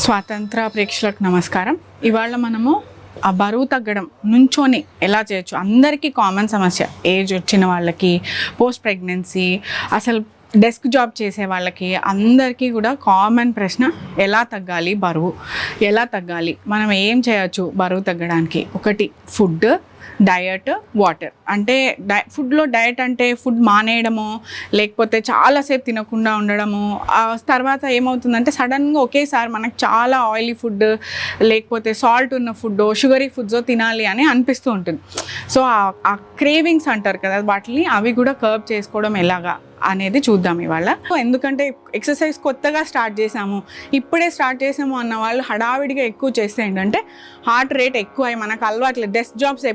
స్వాతంత్ర ప్రేక్షకులకు నమస్కారం. ఇవాళ మనము ఆ బరువు తగ్గడం నుంచోని ఎలా చేయొచ్చు, అందరికీ కామన్ సమస్య. ఏజ్ వచ్చిన వాళ్ళకి, పోస్ట్ ప్రెగ్నెన్సీ, అసలు డెస్క్ జాబ్ చేసే వాళ్ళకి అందరికీ కూడా కామన్ ప్రశ్న, ఎలా తగ్గాలి బరువు, ఎలా తగ్గాలి, మనం ఏం చేయొచ్చు బరువు తగ్గడానికి? ఒకటి ఫుడ్, డయట్, వాటర్. అంటే ఫుడ్లో డయట్ అంటే ఫుడ్ మానేయడము, లేకపోతే చాలాసేపు తినకుండా ఉండడము. తర్వాత ఏమవుతుందంటే సడన్గా ఒకేసారి మనకు చాలా ఆయిలీ ఫుడ్, లేకపోతే సాల్ట్ ఉన్న ఫుడ్, షుగరీ ఫుడ్స్ తినాలి అని అనిపిస్తూ ఉంటుంది. సో ఆ క్రేవింగ్స్ అంటారు కదా, వాటిని అవి కూడా కర్బ్ చేసుకోవడం ఎలాగా అనేది చూద్దాం ఇవాళ. ఎందుకంటే ఎక్సర్సైజ్ కొత్తగా స్టార్ట్ చేసాము, ఇప్పుడే స్టార్ట్ చేసాము అన్న వాళ్ళు హడావిడిగా ఎక్కువ చేస్తే ఏంటంటే హార్ట్ రేట్ ఎక్కువ అయ్యి, మనకు అలవాట్లేదు. డెస్క్ జాబ్స్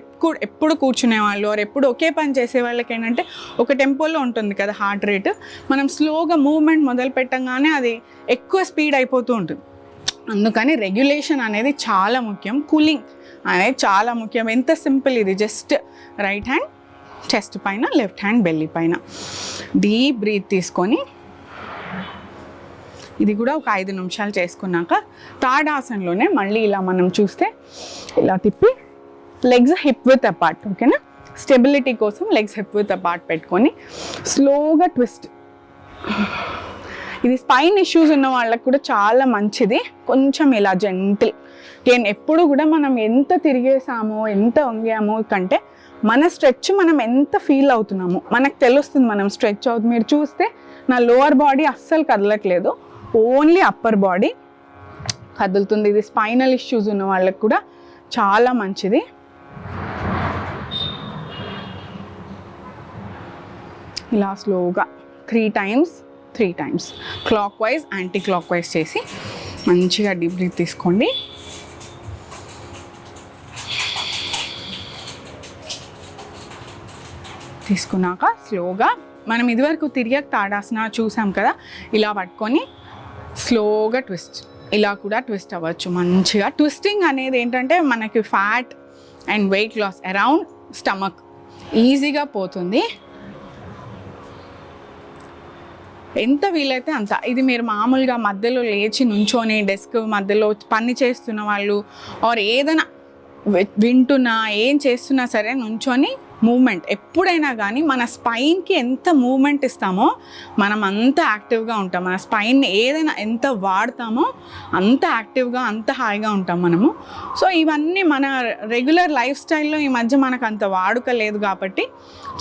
ఎప్పుడు కూర్చునే వాళ్ళు, ఎప్పుడు ఒకే పని చేసే వాళ్ళకి ఏంటంటే ఒక టెంపోలో ఉంటుంది కదా హార్ట్ రేట్. మనం స్లోగా మూవ్మెంట్ మొదలు పెట్టంగానే అది ఎక్కువ స్పీడ్ అయిపోతూ ఉంటుంది. అందుకని రెగ్యులేషన్ అనేది చాలా ముఖ్యం. కూలింగ్ అనేది చాలా ముఖ్యం. ఎంత సింపుల్ ఇది, జస్ట్ రైట్ హ్యాండ్ చెస్ట్ పైన, లెఫ్ట్ హ్యాండ్ బెల్లీ పైన డీప్ బ్రీత్ తీసుకొని, ఇది కూడా ఒక 5 నిమిషాలు చేసుకున్నాక తాడాసనలోనే మళ్ళీ ఇలా మనం చూస్తే ఇలా తిప్పి లెగ్స్ హిప్ విత్ అపార్ట్. ఓకేనా? స్టెబిలిటీ కోసం లెగ్స్ హిప్ విత్ అపార్ట్ పెట్టుకొని స్లోగా ట్విస్ట్. ఇది స్పైన్ ఇష్యూస్ ఉన్న వాళ్ళకి కూడా చాలా మంచిది. కొంచెం ఇలా జెంటిల్. ఎప్పుడు కూడా మనం ఎంత తిరిగేసామో, ఎంత వంగామో కంటే మన స్ట్రెచ్ మనం ఎంత ఫీల్ అవుతున్నామో మనకు తెలుస్తుంది. మనం స్ట్రెచ్ అవుతుంది. మీరు చూస్తే నా లోవర్ బాడీ అస్సలు కదలట్లేదు, ఓన్లీ అప్పర్ బాడీ కదులుతుంది. ఇది స్పైనల్ ఇష్యూస్ ఉన్న వాళ్ళకి కూడా చాలా మంచిది. ఇలా స్లోగా 3 times clock wise, anti clock wise చేసి మంచిగా డీప్ బ్రీత్ తీసుకోండి. తీసుకున్నాక స్లోగా మనం ఇదివరకు తిరిగాక తాడాసన చూసాం కదా, ఇలా పట్టుకొని స్లోగా ట్విస్ట్. ఇలా కూడా ట్విస్ట్ అవ్వచ్చు మంచిగా. ట్విస్టింగ్ అనేది ఏంటంటే మనకి fat and weight loss around stomach ఈజీగా పోతుంది. ఎంత వీలైతే అంత. ఇది మీరు మామూలుగా మధ్యలో లేచి నుంచొని డెస్క్ మధ్యలో పని చేస్తున్న వాళ్ళు, ఆర్ ఏదైనా వింటున్నా ఏం చేస్తున్నా సరే నుంచొని మూమెంట్ ఎప్పుడైనా కానీ మన స్పైన్కి ఎంత మూమెంట్ ఇస్తామో మనం అంత యాక్టివ్గా ఉంటాం. మన స్పైన్ని ఏదైనా ఎంత వాడతామో అంత యాక్టివ్గా, అంత హాయిగా ఉంటాం మనము. సో ఇవన్నీ మన రెగ్యులర్ లైఫ్ స్టైల్లో ఈ మధ్య మనకు అంత వాడుక లేదు కాబట్టి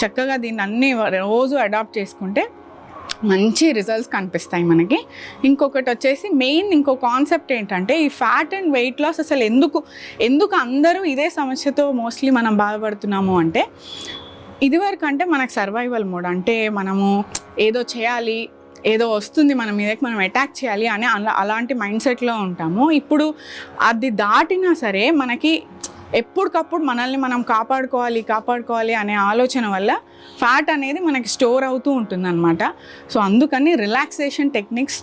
చక్కగా దీన్ని అన్నీ రోజు అడాప్ట్ చేసుకుంటే మంచి రిజల్ట్స్ కనిపిస్తాయి మనకి. ఇంకొకటి వచ్చేసి ఇంకో కాన్సెప్ట్ ఏంటంటే ఈ ఫ్యాట్ అండ్ వెయిట్ లాస్ అసలు ఎందుకు అందరూ ఇదే సమస్యతో మోస్ట్లీ మనం బాధపడుతున్నాము అంటే, ఇదివరకు అంటే మనకు సర్వైవల్ మోడ్, అంటే మనము ఏదో చేయాలి, ఏదో వస్తుంది మన మీదకి, మనం అటాక్ చేయాలి అని అలాంటి మైండ్ సెట్లో ఉంటాము. ఇప్పుడు అది దాటినా సరే మనకి ఎప్పటికప్పుడు మనల్ని మనం కాపాడుకోవాలి అనే ఆలోచన వల్ల ఫ్యాట్ అనేది మనకి స్టోర్ అవుతూ ఉంటుందన్నమాట. సో అందుకని రిలాక్సేషన్ టెక్నిక్స్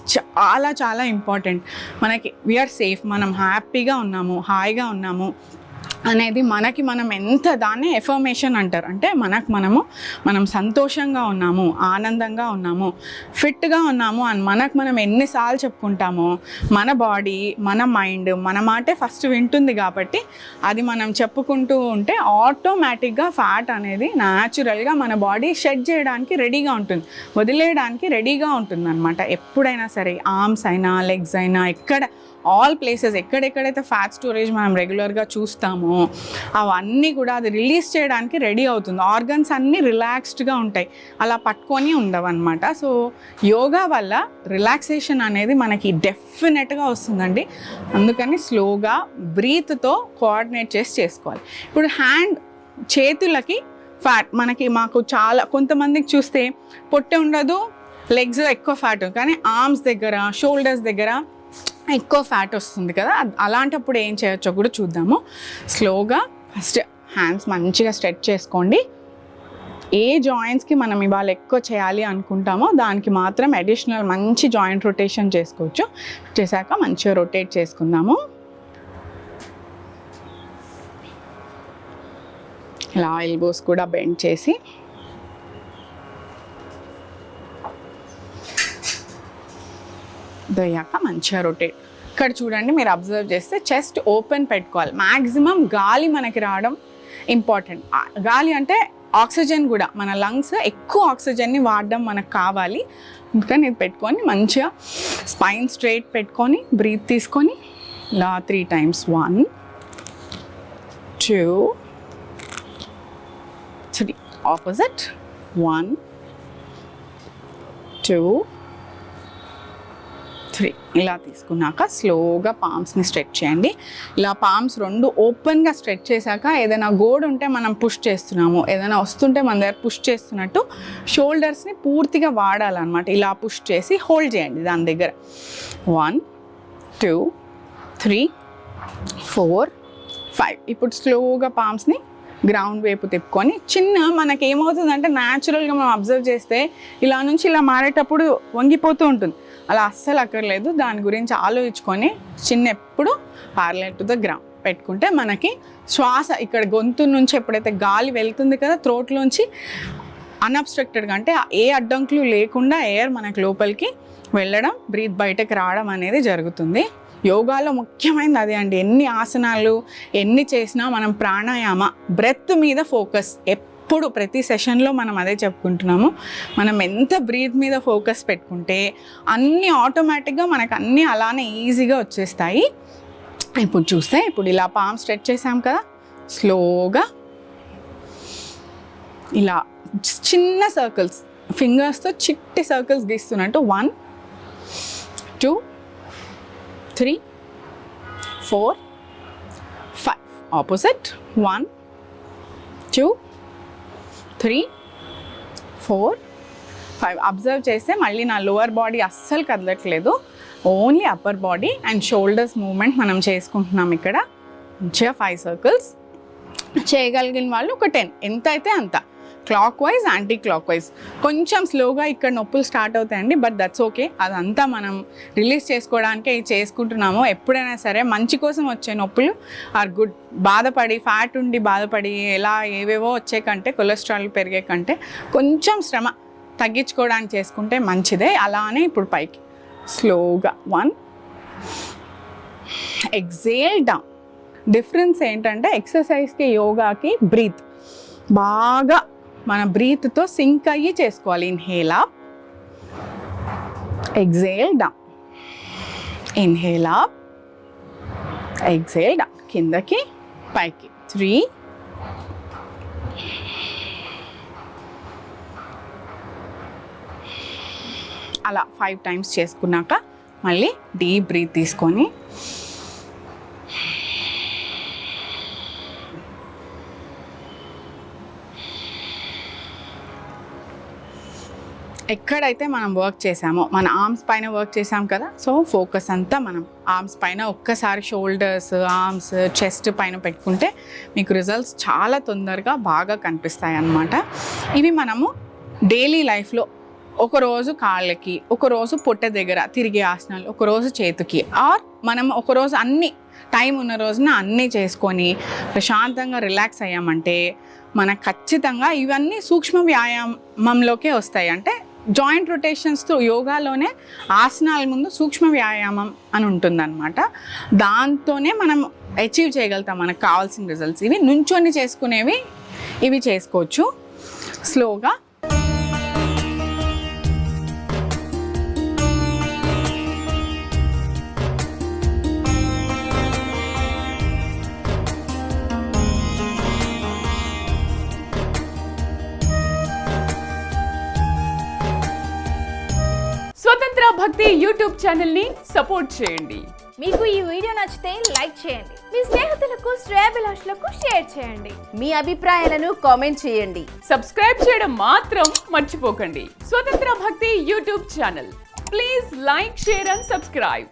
చాలా ఇంపార్టెంట్. మనకి వీఆర్ సేఫ్, మనం హ్యాపీగా ఉన్నాము, హాయిగా ఉన్నాము అనేది మనం ఎంత దాన్ని ఎఫర్మేషన్ అంటారు. అంటే మనం సంతోషంగా ఉన్నాము, ఆనందంగా ఉన్నాము, ఫిట్గా ఉన్నాము అని మనం ఎన్నిసార్లు చెప్పుకుంటామో మన బాడీ, మన మైండ్ మన మాటే ఫస్ట్ వింటుంది. కాబట్టి అది మనం చెప్పుకుంటూ ఉంటే ఆటోమేటిక్గా ఫ్యాట్ అనేది న్యాచురల్గా మన బాడీ షెడ్ చేయడానికి రెడీగా ఉంటుంది, వదిలేయడానికి రెడీగా ఉంటుంది అనమాట. ఎప్పుడైనా సరే ఆర్మ్స్ అయినా లెగ్స్ అయినా ఆల్ ప్లేసెస్ ఎక్కడెక్కడైతే ఫ్యాట్ స్టోరేజ్ మనం రెగ్యులర్గా చూస్తామో అవన్నీ కూడా అది రిలీజ్ చేయడానికి రెడీ అవుతుంది. ఆర్గన్స్ అన్నీ రిలాక్స్డ్గా ఉంటాయి, అలా పట్టుకొని ఉండవు అనమాట. సో యోగా వల్ల రిలాక్సేషన్ అనేది మనకి డెఫినెట్గా వస్తుందండి. అందుకని స్లోగా బ్రీత్తో కోఆర్డినేట్ చేసుకోవాలి. ఇప్పుడు చేతులకి ఫ్యాట్ మాకు చాలా కొంతమందికి చూస్తే పొట్టే ఉండదు, లెగ్స్ ఎక్కువ ఫ్యాట్, కానీ ఆర్మ్స్ దగ్గర, షోల్డర్స్ దగ్గర ఎక్కువ ఫ్యాట్ వస్తుంది కదా. అలాంటప్పుడు ఏం చేయొచ్చో కూడా చూద్దాము. స్లోగా ఫస్ట్ హ్యాండ్స్ మంచిగా స్ట్రెచ్ చేసుకోండి. ఏ జాయింట్స్కి మనం ఇవాళ ఎక్కువ చేయాలి అనుకుంటామో దానికి మాత్రం అడిషనల్ మంచి జాయింట్ రొటేషన్ చేసుకోవచ్చు. చేశాక మంచిగా రొటేట్ చేసుకుందాము. ఇలా ఎల్బోస్ కూడా బెండ్ చేసి దయ్యాక మంచిగా రొటేట్. ఇక్కడ చూడండి, మీరు అబ్జర్వ్ చేస్తే చెస్ట్ ఓపెన్ పెట్టుకోవాలి. మ్యాక్సిమం గాలి మనకి రావడం ఇంపార్టెంట్. గాలి అంటే ఆక్సిజన్ కూడా, మన లంగ్స్ ఎక్కువ ఆక్సిజన్ని వాడడం మనకు కావాలి. అందుకని ఇది పెట్టుకొని మంచిగా స్పైన్ స్ట్రైట్ పెట్టుకొని బ్రీత్ తీసుకొని ఇలా 3 times. 1 2 3. ఆపోజిట్. 1 2 3. ఇలా తీసుకున్నాక స్లోగా పామ్స్ని స్ట్రెచ్ చేయండి. ఇలా పామ్స్ 2 ఓపెన్గా స్ట్రెచ్ చేశాక ఏదైనా గోడ్ ఉంటే మనం పుష్ చేస్తున్నాము, ఏదైనా వస్తుంటే మన దగ్గర పుష్ చేస్తున్నట్టు షోల్డర్స్ని పూర్తిగా వాడాలన్నమాట. ఇలా పుష్ చేసి హోల్డ్ చేయండి దాని దగ్గర. 1 2 3 4 5. ఇప్పుడు స్లోగా పామ్స్ని గ్రౌండ్ వైపు తిప్పుకొని మనకి ఏమవుతుందంటే న్యాచురల్గా మనం అబ్జర్వ్ చేస్తే ఇలా నుంచి ఇలా మారేటప్పుడు వంగిపోతూ ఉంటుంది. అలా అస్సలు అక్కర్లేదు. దాని గురించి ఆలోచించుకొని ఎప్పుడు ప్యారలల్ టు ద గ్రౌండ్ పెట్టుకుంటే మనకి శ్వాస ఇక్కడ గొంతు నుంచి ఎప్పుడైతే గాలి వెళ్తుంది కదా థ్రోట్లోంచి అన్అబ్స్ట్రక్టెడ్గా, అంటే ఏ అడ్డంకులు లేకుండా ఎయిర్ మనకి లోపలికి వెళ్ళడం, బ్రీత్ బయటకు రావడం అనేది జరుగుతుంది. యోగాలో ముఖ్యమైనది అదే అండి. ఎన్ని ఆసనాలు ఎన్ని చేసినా మనం ప్రాణాయామ బ్రెత్ మీద ఫోకస్, ఎప్పుడు ప్రతి సెషన్లో మనం అదే చెప్పుకుంటున్నాము. మనం ఎంత బ్రీత్ మీద ఫోకస్ పెట్టుకుంటే అన్నీ ఆటోమేటిక్గా మనకు అన్నీ అలానే ఈజీగా వచ్చేస్తాయి. ఇప్పుడు చూస్తే ఇప్పుడు ఇలా పామ్ స్ట్రెచ్ చేసాం కదా, స్లోగా ఇలా చిన్న సర్కిల్స్ ఫింగర్స్తో చిట్టి సర్కిల్స్ గీస్తున్నట్టు 1 2 3 4 5. ఆపోజిట్. 1 2 3 4 5. అబ్జర్వ్ చేస్తే మళ్ళీ నా లోవర్ బాడీ అస్సలు కదలట్లేదు, only upper body and shoulders movement మనం చేసుకుంటున్నాం. ఇక్కడ మంచిగా 5 సర్కిల్స్ చేయగలిగిన వాళ్ళు ఒక 10, ఎంత అయితే అంత. Clock wise, anti clock wise. కొంచెం స్లోగా ఇక్కడ నొప్పులు స్టార్ట్ అవుతాయండి, బట్ దట్స్ ఓకే. అదంతా మనం రిలీజ్ చేసుకోవడానికే ఇది చేసుకుంటున్నాము. ఎప్పుడైనా సరే మంచి కోసం వచ్చే నొప్పులు ఆర్ గుడ్. బాధపడి ఫ్యాట్ ఉండి బాధపడి ఎలా ఏవేవో వచ్చే కంటే, కొలెస్ట్రాల్ పెరిగే కంటే కొంచెం శ్రమ తగ్గించుకోవడానికి చేసుకుంటే మంచిదే. అలానే ఇప్పుడు పైకి స్లోగా 1. Exhale down. డిఫరెన్స్ ఏంటంటే ఎక్సర్సైజ్కి యోగాకి బ్రీత్ బాగా మన బ్రీత్తో సింక్ అయ్యి చేసుకోవాలి. Inhale up, exhale down, inhale up, exhale down, కిందకి పైకి. 3 అలా 5 times చేసుకున్నాక మళ్ళీ డీప్ బ్రీత్ తీసుకొని ఎక్కడైతే మనం వర్క్ చేసామో, మన ఆర్మ్స్ పైన వర్క్ చేసాం కదా, సో ఫోకస్ అంతా మనం ఆర్మ్స్ పైన, ఒక్కసారి షోల్డర్స్, ఆర్మ్స్, చెస్ట్ పైన పెట్టుకుంటే మీకు రిజల్ట్స్ చాలా తొందరగా బాగా కనిపిస్తాయి అన్నమాట. ఇవి మనము డైలీ లైఫ్లో ఒకరోజు కాళ్ళకి, ఒకరోజు పొట్ట దగ్గర తిరిగే ఆసనాలు, ఒకరోజు చేతికి, ఆర్ మనం ఒకరోజు అన్ని టైం ఉన్న రోజున అన్నీ చేసుకొని ప్రశాంతంగా రిలాక్స్ అయ్యామంటే మనకు ఖచ్చితంగా ఇవన్నీ సూక్ష్మ వ్యాయామంలోకే వస్తాయి. అంటే జాయింట్ రొటేషన్స్తో యోగాలోనే ఆసనాల ముందు సూక్ష్మ వ్యాయామం అని ఉంటుందన్నమాట. దాంతోనే మనం అచీవ్ చేయగలుగుతాం మనకు కావాల్సిన రిజల్ట్స్. ఇవి నుంచొని చేసుకునేవి, ఇవి చేసుకోవచ్చు స్లోగా. స్వతంత్ర భక్తి యూట్యూబ్ ఛానల్ ని సపోర్ట్ చేయండి. మీకు ఈ వీడియో నచ్చితే లైక్ చేయండి, మీ స్నేహితులకు, శ్రేయోభిలాషులకు షేర్ చేయండి, మీ అభిప్రాయాలను కామెంట్ చేయండి, సబ్స్క్రైబ్ చేయడం మాత్రం మర్చిపోకండి. స్వతంత్ర భక్తి YouTube channel, please like, share and subscribe.